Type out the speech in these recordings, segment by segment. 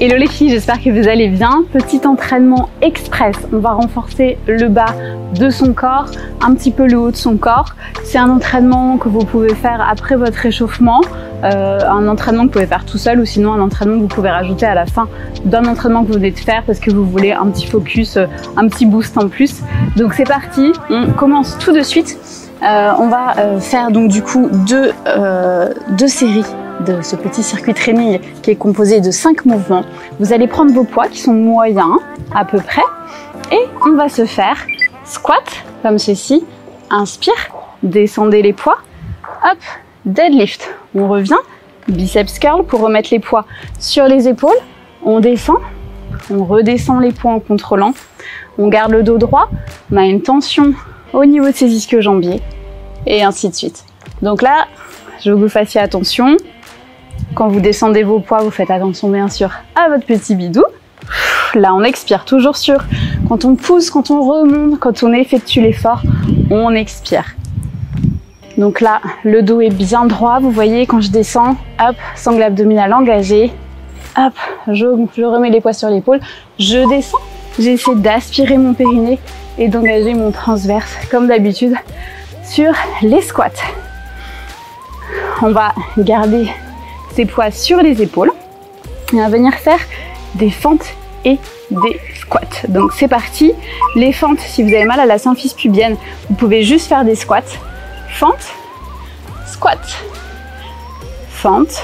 Hello les filles, j'espère que vous allez bien. Petit entraînement express, on va renforcer le bas de son corps, un petit peu le haut de son corps. C'est un entraînement que vous pouvez faire après votre échauffement, un entraînement que vous pouvez faire tout seul ou sinon un entraînement que vous pouvez rajouter à la fin d'un entraînement que vous venez de faire parce que vous voulez un petit focus, un petit boost en plus. Donc c'est parti, on commence tout de suite. On va faire donc du coup deux séries de ce petit circuit training qui est composé de 5 mouvements. Vous allez prendre vos poids qui sont moyens à peu près et on va se faire squat comme ceci, inspire, descendez les poids, hop, deadlift, on revient, biceps curl pour remettre les poids sur les épaules, on descend, on redescend les poids en contrôlant, on garde le dos droit, on a une tension au niveau de ses ischio-jambiers et ainsi de suite. Donc là, je veux que vous fassiez attention. Quand vous descendez vos poids, vous faites attention bien sûr à votre petit bidou. Là, on expire toujours sur. Quand on pousse, quand on remonte, quand on effectue l'effort, on expire. Donc là, le dos est bien droit. Vous voyez, quand je descends, hop, sangle abdominale engagée. Hop, je remets les poids sur l'épaule. Je descends. J'essaie d'aspirer mon périnée et d'engager mon transverse, comme d'habitude, sur les squats. On va garder ses poids sur les épaules et on va venir faire des fentes et des squats. Donc c'est parti. Les fentes, si vous avez mal à la symphyse pubienne, vous pouvez juste faire des squats. Fente, squat, fente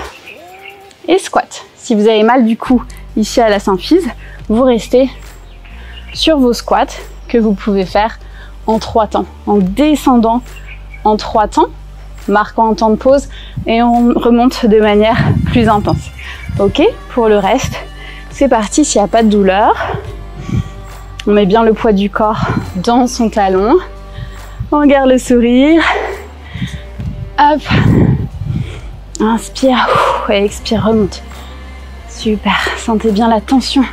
et squat. Si vous avez mal du coup ici à la symphyse, vous restez sur vos squats que vous pouvez faire en 3 temps, en descendant en 3 temps, marquant un temps de pause et on remonte de manière plus intense. Ok, pour le reste, c'est parti. S'il n'y a pas de douleur, on met bien le poids du corps dans son talon, on garde le sourire, hop, inspire et expire, remonte. Super, sentez bien la tension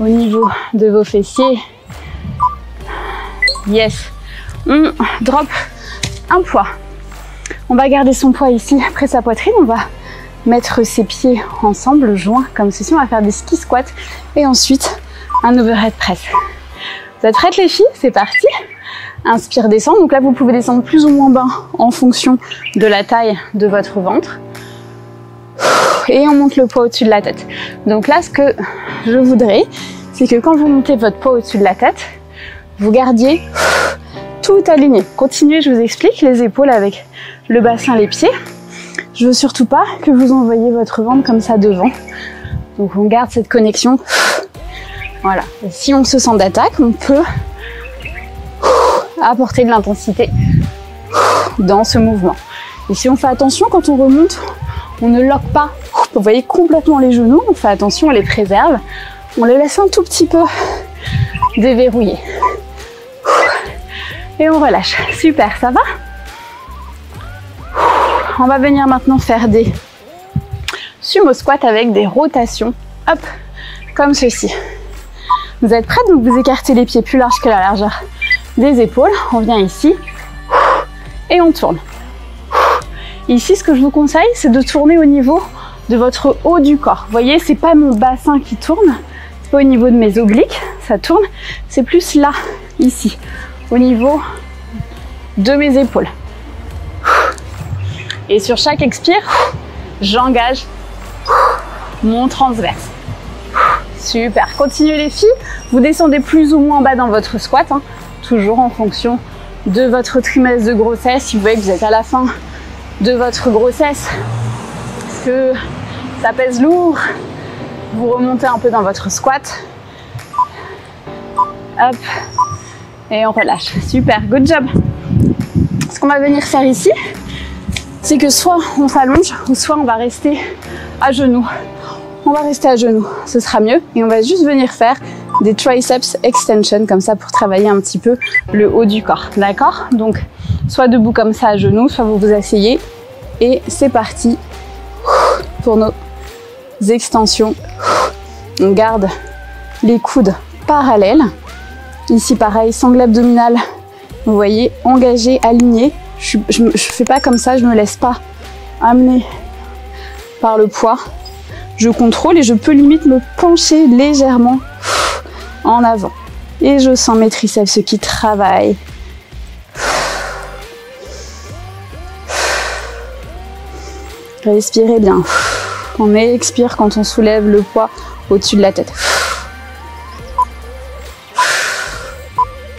au niveau de vos fessiers. Yes, on drop un poids. On va garder son poids ici, après sa poitrine, on va mettre ses pieds ensemble, joints comme ceci, on va faire des ski squats et ensuite un overhead press. Vous êtes prêtes les filles? C'est parti. Inspire, descend, donc là vous pouvez descendre plus ou moins bas en fonction de la taille de votre ventre. Et on monte le poids au-dessus de la tête. Donc là ce que je voudrais, c'est que quand vous montez votre poids au-dessus de la tête, vous gardiez tout aligné. Continuez, je vous explique, les épaules avec le bassin, les pieds. Je veux surtout pas que vous envoyiez votre ventre comme ça devant. Donc on garde cette connexion. Voilà. Et si on se sent d'attaque, on peut apporter de l'intensité dans ce mouvement. Et si on fait attention, quand on remonte, on ne lock pas. Vous voyez complètement les genoux, on fait attention, on les préserve. On les laisse un tout petit peu déverrouiller. Et on relâche. Super, ça va? On va venir maintenant faire des sumo squats avec des rotations. Hop, comme ceci. Vous êtes prêts? Donc vous écartez les pieds plus larges que la largeur des épaules. On vient ici et on tourne. Ici, ce que je vous conseille, c'est de tourner au niveau de votre haut du corps. Vous voyez, c'est pas mon bassin qui tourne, c'est pas au niveau de mes obliques, ça tourne, c'est plus là, ici, au niveau de mes épaules. Et sur chaque expire, j'engage mon transverse. Super, continuez les filles. Vous descendez plus ou moins bas dans votre squat, hein, toujours en fonction de votre trimestre de grossesse. Si vous voyez que vous êtes à la fin de votre grossesse, parce que ça pèse lourd, vous remontez un peu dans votre squat. Hop, et on relâche. Super, good job. Ce qu'on va venir faire ici, c'est que soit on s'allonge, ou soit on va rester à genoux. On va rester à genoux, ce sera mieux. Et on va juste venir faire des triceps extension, comme ça, pour travailler un petit peu le haut du corps. D'accord? Donc, soit debout comme ça à genoux, soit vous vous asseyez. Et c'est parti pour nos extensions. On garde les coudes parallèles. Ici, pareil, sangle abdominale. Vous voyez, engagé, aligné. Je fais pas comme ça, je me laisse pas amener par le poids. je contrôle et je peux limite me pencher légèrement en avant. Et je sens mes triceps qui travaillent. Respirez bien. On expire quand on soulève le poids au-dessus de la tête.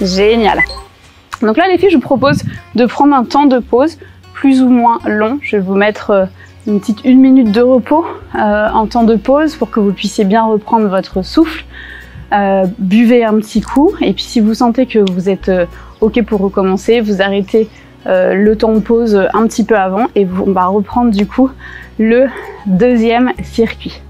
Génial. Donc là les filles, je vous propose de prendre un temps de pause plus ou moins long. Je vais vous mettre une petite 1 minute de repos en temps de pause pour que vous puissiez bien reprendre votre souffle. Buvez un petit coup et puis si vous sentez que vous êtes OK pour recommencer, vous arrêtez le temps de pause un petit peu avant et on va reprendre du coup le deuxième circuit.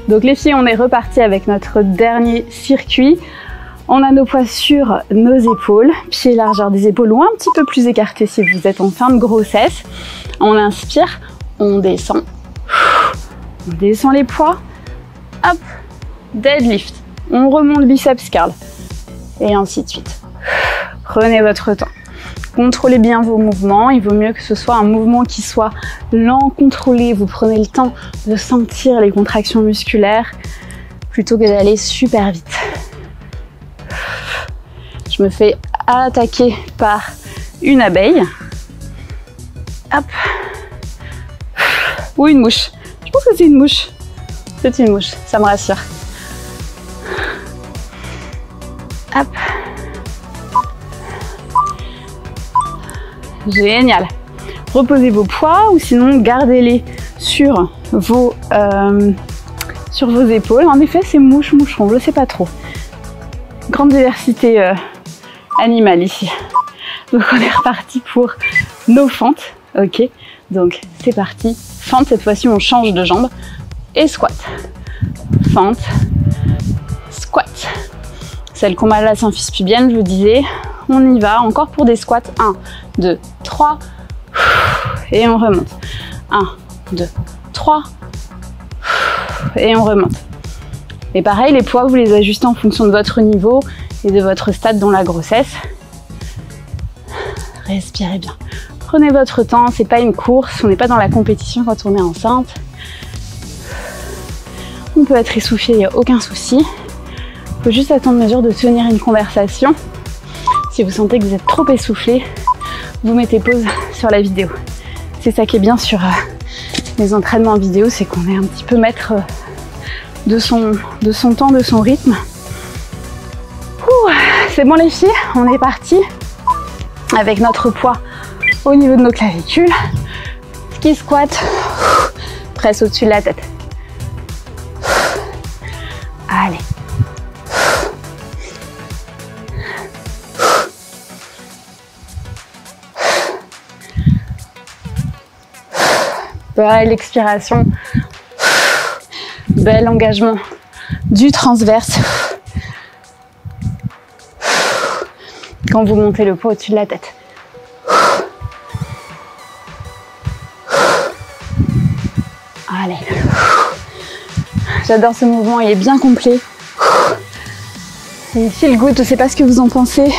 Donc les filles, on est reparti avec notre dernier circuit. On a nos poids sur nos épaules, pieds largeur des épaules ou un petit peu plus écartés si vous êtes en fin de grossesse. On inspire, on descend les poids, hop, deadlift. On remonte biceps curl et ainsi de suite. Prenez votre temps. Contrôlez bien vos mouvements, il vaut mieux que ce soit un mouvement qui soit lent, contrôlé. Vous prenez le temps de sentir les contractions musculaires plutôt que d'aller super vite. Je me fais attaquer par une abeille. Hop. Ou une mouche. Je pense que c'est une mouche. C'est une mouche, ça me rassure. Hop. Génial. Reposez vos poids ou sinon gardez-les sur vos épaules. En effet, c'est mouche, moucheron, je ne sais pas trop. Grande diversité animale ici. Donc on est reparti pour nos fentes. Ok, donc c'est parti. Fente, cette fois-ci on change de jambe. Et squat. Fente, squat. Celle qu'on a la symphyse pubienne, je vous disais. On y va, encore pour des squats. 1, 2, 3. Et on remonte. 1, 2, 3. Et on remonte. Et pareil, les poids, vous les ajustez en fonction de votre niveau et de votre stade dans la grossesse. Respirez bien. Prenez votre temps, c'est pas une course, on n'est pas dans la compétition quand on est enceinte. On peut être essoufflé, il n'y a aucun souci. Il faut juste attendre mesure de tenir une conversation. Si vous sentez que vous êtes trop essoufflé, vous mettez pause sur la vidéo. C'est ça qui est bien sur les entraînements vidéo, c'est qu'on est un petit peu maître de son temps, de son rythme. C'est bon les filles, on est parti avec notre poids au niveau de nos clavicules. Ski squat, presse au-dessus de la tête. Allez. Belle expiration, bel engagement du transverse quand vous montez le poids au-dessus de la tête. Allez, j'adore ce mouvement, il est bien complet. C'est feel good, je ne sais pas ce que vous en pensez.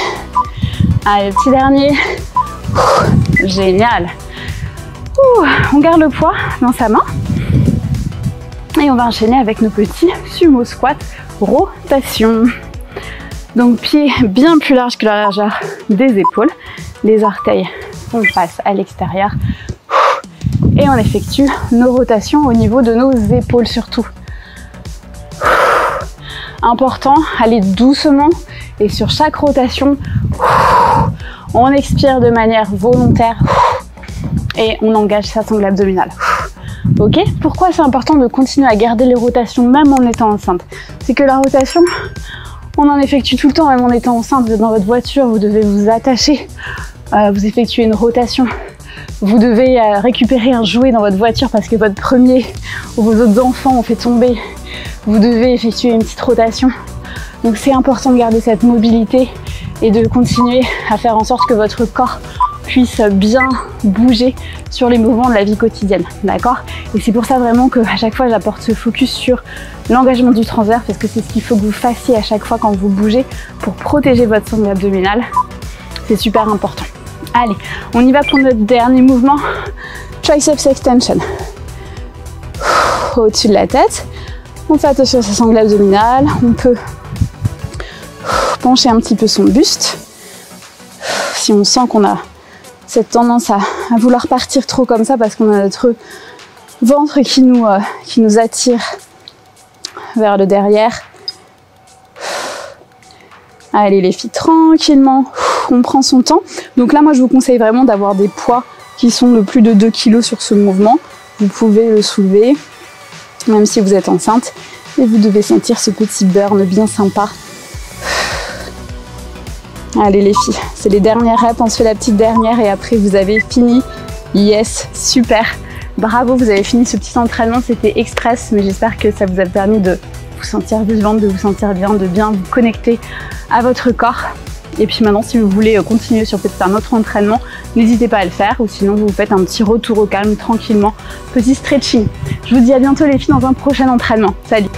Allez, petit dernier. Génial. On garde le poids dans sa main et on va enchaîner avec nos petits sumo squat rotation. Donc pieds bien plus larges que la largeur des épaules, les orteils on passe à l'extérieur et on effectue nos rotations au niveau de nos épaules surtout. Important, allez doucement et sur chaque rotation on expire de manière volontaire et on engage sa sangle abdominale. Ok? Pourquoi c'est important de continuer à garder les rotations même en étant enceinte? C'est que la rotation, on en effectue tout le temps, même en étant enceinte. Vous êtes dans votre voiture, vous devez vous attacher, vous effectuez une rotation. Vous devez récupérer un jouet dans votre voiture parce que votre premier ou vos autres enfants ont fait tomber. Vous devez effectuer une petite rotation. Donc c'est important de garder cette mobilité et de continuer à faire en sorte que votre corps puisse bien bouger sur les mouvements de la vie quotidienne, d'accord? Et c'est pour ça vraiment qu'à chaque fois j'apporte ce focus sur l'engagement du transverse, parce que c'est ce qu'il faut que vous fassiez à chaque fois quand vous bougez pour protéger votre sangle abdominale. C'est super important. Allez, on y va pour notre dernier mouvement, triceps extension. Au-dessus de la tête, on fait attention à sa sangle abdominale, on peut pencher un petit peu son buste. Si on sent qu'on a cette tendance à vouloir partir trop comme ça parce qu'on a notre ventre qui nous attire vers le derrière. Allez les filles, tranquillement, on prend son temps. Donc là, moi, je vous conseille vraiment d'avoir des poids qui sont de plus de 2 kg sur ce mouvement. Vous pouvez le soulever, même si vous êtes enceinte. Et vous devez sentir ce petit burn bien sympa. Allez les filles, c'est les dernières reps, on se fait la petite dernière et après vous avez fini. Yes, super. Bravo, vous avez fini ce petit entraînement, c'était express, mais j'espère que ça vous a permis de vous sentir vivante, de vous sentir bien, de bien vous connecter à votre corps. Et puis maintenant, si vous voulez continuer sur peut-être un autre entraînement, n'hésitez pas à le faire, ou sinon vous faites un petit retour au calme tranquillement, petit stretching. Je vous dis à bientôt les filles dans un prochain entraînement. Salut!